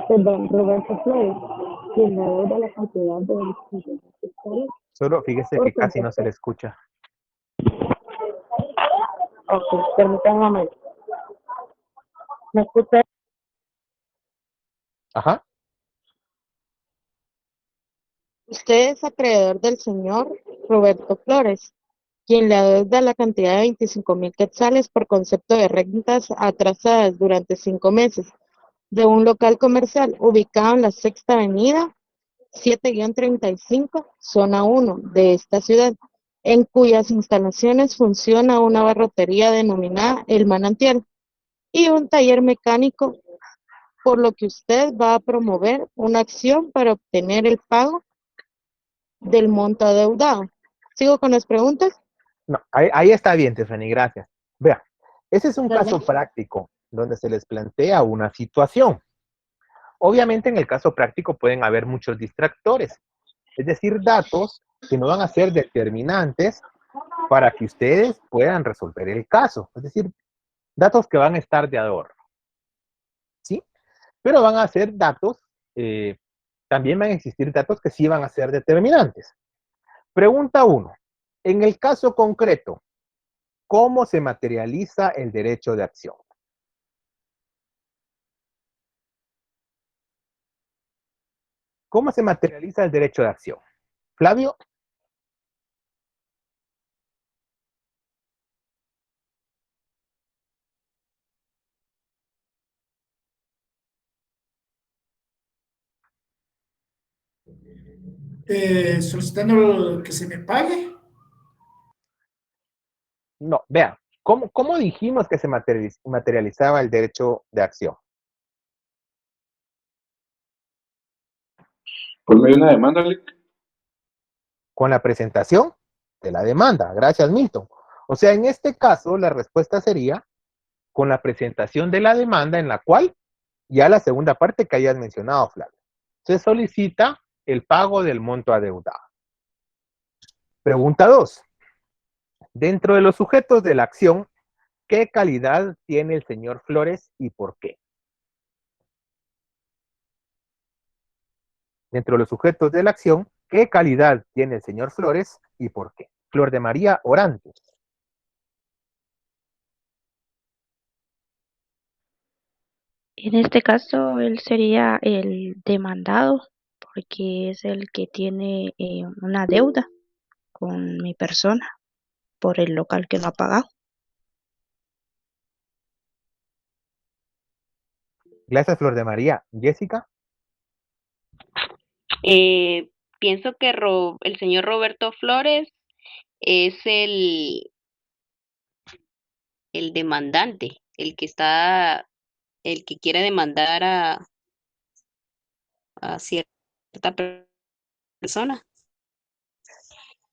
perdón, Roberto Flores, quien le deuda la cantidad de 25 fiscales Solo fíjese que casi no se le escucha. Ok, permítame un momento. ¿Me escucha? Ajá. Usted es acreedor del señor Roberto Flores, quien le adeuda la cantidad de 25,000 quetzales por concepto de rentas atrasadas durante 5 meses de un local comercial ubicado en la Sexta Avenida 7-35, zona 1 de esta ciudad, en cuyas instalaciones funciona una barrotería denominada El Manantial y un taller mecánico, por lo que usted va a promover una acción para obtener el pago del monto adeudado. ¿Sigo con las preguntas? No, ahí está bien, Tiffany, gracias. Vea, ese es un Gracias. caso práctico donde se les plantea una situación. Obviamente en el caso práctico pueden haber muchos distractores, es decir, datos que no van a ser determinantes para que ustedes puedan resolver el caso. Es decir, datos que van a estar de adorno, ¿sí? Pero van a ser datos, también van a existir datos que sí van a ser determinantes. Pregunta 1. En el caso concreto, ¿cómo se materializa el derecho de acción? ¿Cómo se materializa el derecho de acción? Flavio. Solicitando que se me pague. No, vean, ¿cómo dijimos que se materializaba el derecho de acción? Por medio de una demanda, Lick. Con la presentación de la demanda. Gracias, Milton. O sea, en este caso, la respuesta sería con la presentación de la demanda en la cual ya la segunda parte que hayas mencionado, Flavio. Se solicita el pago del monto adeudado. Pregunta 2. Dentro de los sujetos de la acción, ¿qué calidad tiene el señor Flores y por qué? Dentro de los sujetos de la acción, ¿qué calidad tiene el señor Flores y por qué? Flor de María Orantes. En este caso, él sería el demandado porque es el que tiene una deuda con mi persona por el local que no ha pagado. Gracias, Flor de María. Jessica. Pienso que el señor Roberto Flores es el demandante, el que quiere demandar a cierta persona.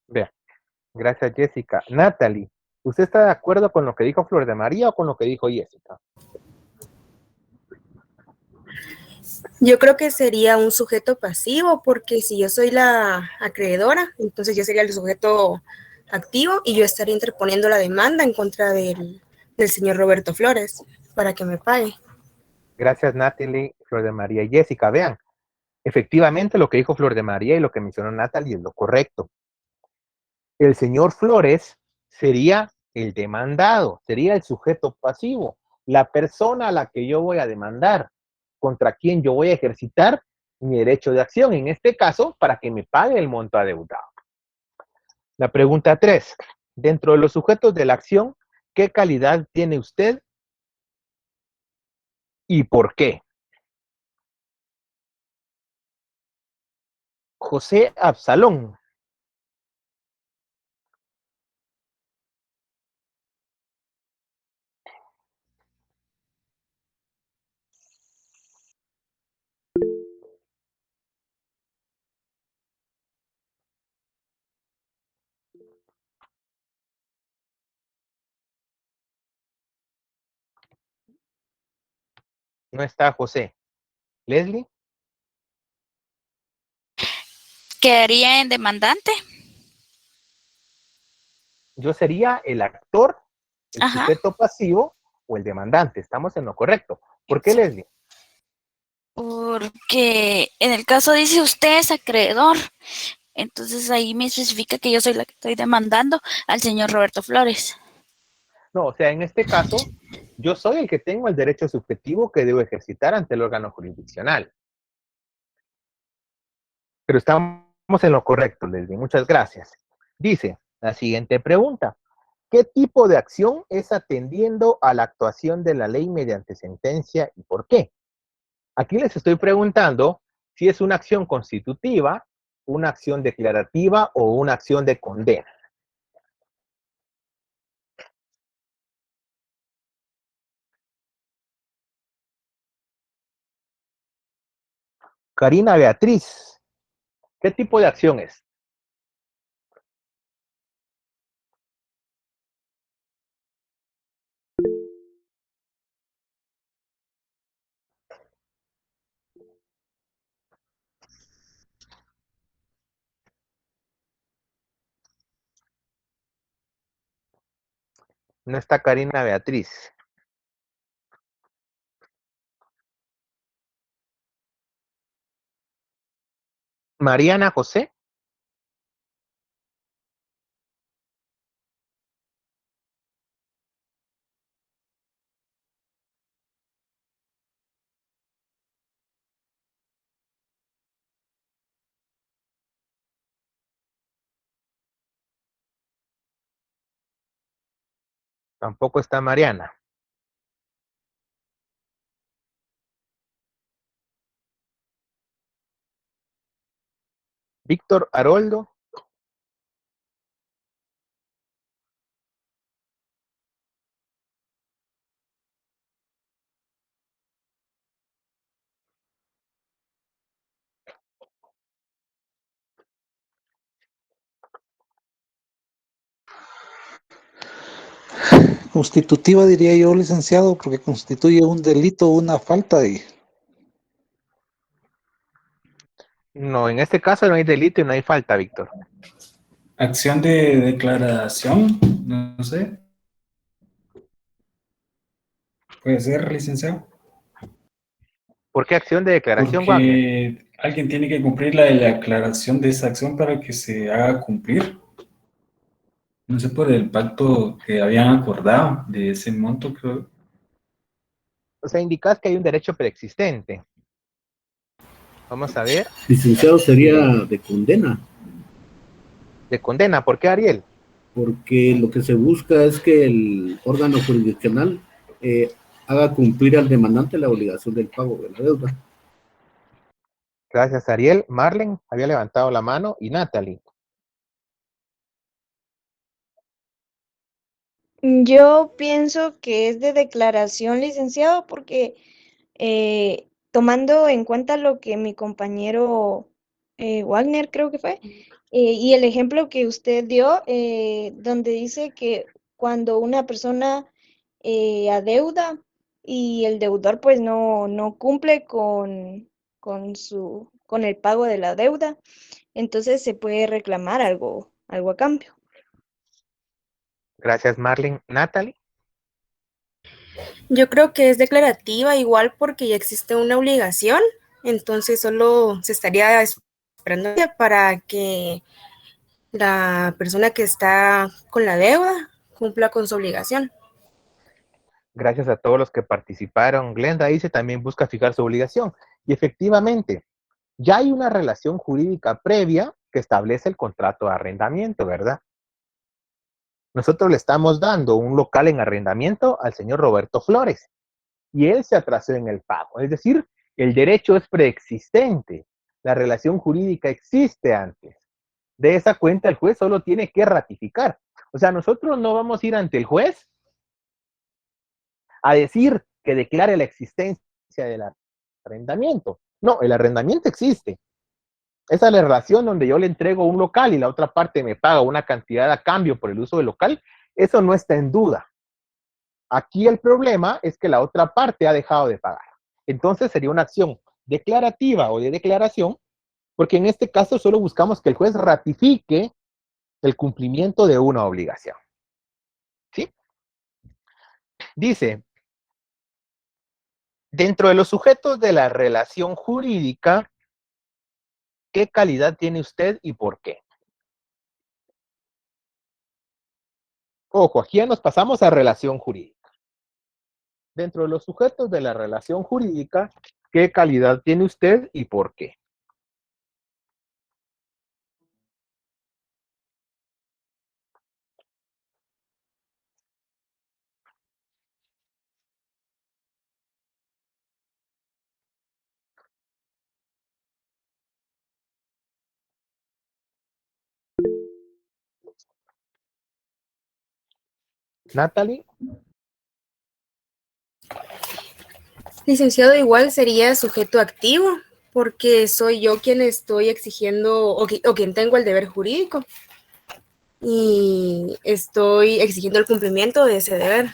Vea. Gracias, Jessica. Natalie, ¿usted está de acuerdo con lo que dijo Flor de María o con lo que dijo Jessica? Yo creo que sería un sujeto pasivo, porque si yo soy la acreedora, entonces yo sería el sujeto activo y yo estaría interponiendo la demanda en contra del señor Roberto Flores para que me pague. Gracias, Natalie, Flor de María y Jessica. Vean, efectivamente lo que dijo Flor de María y lo que mencionó Natalie es lo correcto. El señor Flores sería el demandado, sería el sujeto pasivo, la persona a la que yo voy a demandar, contra quien yo voy a ejercitar mi derecho de acción, en este caso, para que me pague el monto adeudado. La pregunta 3. Dentro de los sujetos de la acción, ¿qué calidad tiene usted y por qué? José Absalón. No está José. Leslie. ¿Quedaría en demandante? Yo sería el actor, el Ajá. sujeto pasivo o el demandante. Estamos en lo correcto. ¿Por qué, Leslie? Porque en el caso dice usted es acreedor, Entonces ahí me especifica que yo soy la que estoy demandando al señor Roberto Flores. No, o sea, en este caso, yo soy el que tengo el derecho subjetivo que debo ejercitar ante el órgano jurisdiccional. Pero estamos en lo correcto, Leslie. Muchas gracias. Dice la siguiente pregunta. ¿Qué tipo de acción es atendiendo a la actuación de la ley mediante sentencia y por qué? Aquí les estoy preguntando si es una acción constitutiva, una acción declarativa o una acción de condena. Karina Beatriz, ¿qué tipo de acción es? No está Karina Beatriz. Mariana José. Tampoco está Mariana. Víctor Haroldo. Constitutiva diría yo, licenciado, porque constituye un delito o una falta y No, en este caso no hay delito y no hay falta, Víctor. Acción de declaración, no sé. Puede ser, licenciado. ¿Por qué acción de declaración, Wagner? Porque alguien tiene que cumplir la declaración de esa acción para que se haga cumplir. No sé por el pacto que habían acordado de ese monto, creo. O sea, indicas que hay un derecho preexistente. Vamos a ver. Licenciado, sería de condena. De condena, ¿por qué, Ariel? Porque lo que se busca es que el órgano jurisdiccional haga cumplir al demandante la obligación del pago de la deuda. Gracias, Ariel. Marlen había levantado la mano y Natalie. Yo pienso que es de declaración, licenciado, porque tomando en cuenta lo que mi compañero Wagner creo que fue, y el ejemplo que usted dio, donde dice que cuando una persona adeuda y el deudor pues no cumple con el pago de la deuda, entonces se puede reclamar algo a cambio. Gracias, Marlen. Natalie. Yo creo que es declarativa igual porque ya existe una obligación, entonces solo se estaría esperando para que la persona que está con la deuda cumpla con su obligación. Gracias a todos los que participaron. Glenda dice también busca fijar su obligación. Y efectivamente, ya hay una relación jurídica previa que establece el contrato de arrendamiento, ¿verdad? Nosotros le estamos dando un local en arrendamiento al señor Roberto Flores y él se atrasó en el pago. Es decir, el derecho es preexistente. La relación jurídica existe antes. De esa cuenta, el juez solo tiene que ratificar. O sea, nosotros no vamos a ir ante el juez a decir que declare la existencia del arrendamiento. No, el arrendamiento existe. Esa es la relación donde yo le entrego un local y la otra parte me paga una cantidad a cambio por el uso del local. Eso no está en duda. Aquí el problema es que la otra parte ha dejado de pagar. Entonces sería una acción declarativa o de declaración, porque en este caso solo buscamos que el juez ratifique el cumplimiento de una obligación. ¿Sí? Dice, dentro de los sujetos de la relación jurídica, ¿qué calidad tiene usted y por qué? Ojo, aquí ya nos pasamos a relación jurídica. Dentro de los sujetos de la relación jurídica, ¿qué calidad tiene usted y por qué? Natalie. Licenciado, igual sería sujeto activo, porque soy yo quien estoy exigiendo o quien tengo el deber jurídico y estoy exigiendo el cumplimiento de ese deber.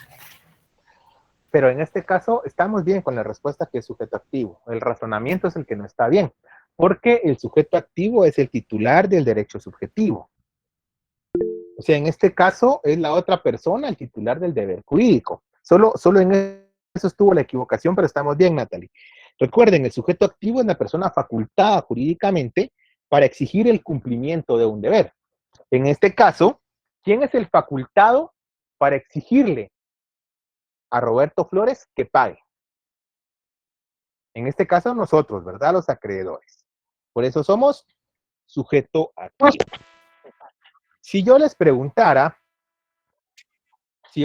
Pero en este caso estamos bien con la respuesta que es sujeto activo. El razonamiento es el que no está bien, porque el sujeto activo es el titular del derecho subjetivo. O sea, en este caso es la otra persona el titular del deber jurídico. Solo en eso estuvo la equivocación, pero estamos bien, Natalie. Recuerden, el sujeto activo es la persona facultada jurídicamente para exigir el cumplimiento de un deber. En este caso, ¿quién es el facultado para exigirle a Roberto Flores que pague? En este caso nosotros, ¿verdad? Los acreedores. Por eso somos sujeto activo. Si yo les preguntara si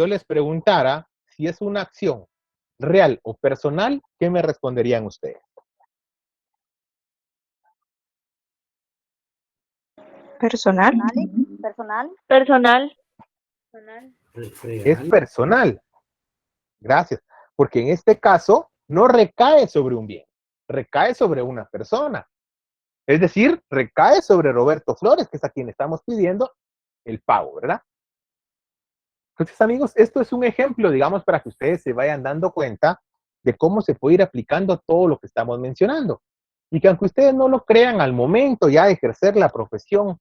es una acción real o personal, ¿qué me responderían ustedes? Personal. Personal. Personal. Es personal. Gracias. Porque en este caso no recae sobre un bien, recae sobre una persona. Es decir, recae sobre Roberto Flores, que es a quien estamos pidiendo el pago, ¿verdad? Entonces, amigos, esto es un ejemplo, digamos, para que ustedes se vayan dando cuenta de cómo se puede ir aplicando todo lo que estamos mencionando. Y que aunque ustedes no lo crean al momento ya de ejercer la profesión,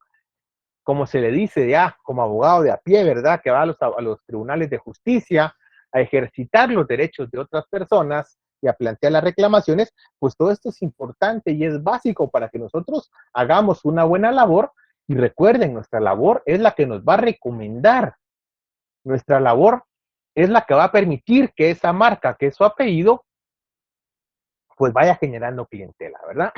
como se le dice ya como abogado de a pie, ¿verdad? Que va a los tribunales de justicia a ejercitar los derechos de otras personas y a plantear las reclamaciones, pues todo esto es importante y es básico para que nosotros hagamos una buena labor. Y recuerden, nuestra labor es la que nos va a recomendar. Nuestra labor es la que va a permitir que esa marca, que es su apellido, pues vaya generando clientela, ¿verdad?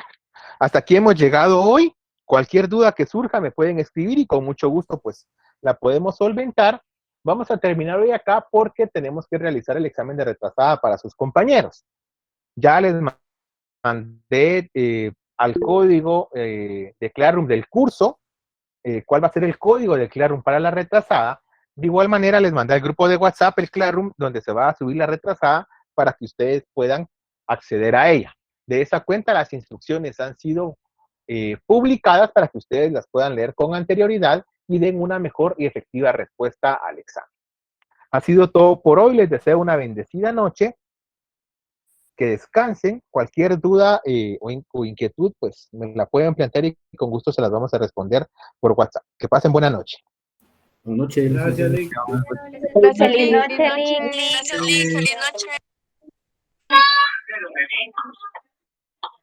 Hasta aquí hemos llegado hoy. Cualquier duda que surja me pueden escribir y con mucho gusto pues la podemos solventar. Vamos a terminar hoy acá porque tenemos que realizar el examen de retrasada para sus compañeros. Ya les mandé al código de Classroom del curso cuál va a ser el código de Classroom para la retrasada. De igual manera les mandé al grupo de WhatsApp el Classroom donde se va a subir la retrasada para que ustedes puedan acceder a ella. De esa cuenta las instrucciones han sido publicadas para que ustedes las puedan leer con anterioridad y den una mejor y efectiva respuesta al examen. Ha sido todo por hoy. Les deseo una bendecida noche. Que descansen. Cualquier duda o inquietud, pues me la pueden plantear y con gusto se las vamos a responder por WhatsApp. Que pasen buena noche. Buenas noches. Gracias, Lick. Feliz noche, Link. Feliz noche.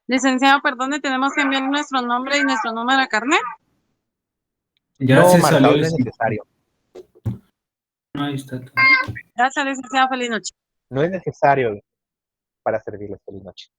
Licenciado, perdone, tenemos que enviar nuestro nombre y nuestro número de carnet. Ya no, se Marta, salió hoy el no es necesario. Ahí está. Gracias, licenciado. Feliz noche. No es necesario para servirles. Feliz noche.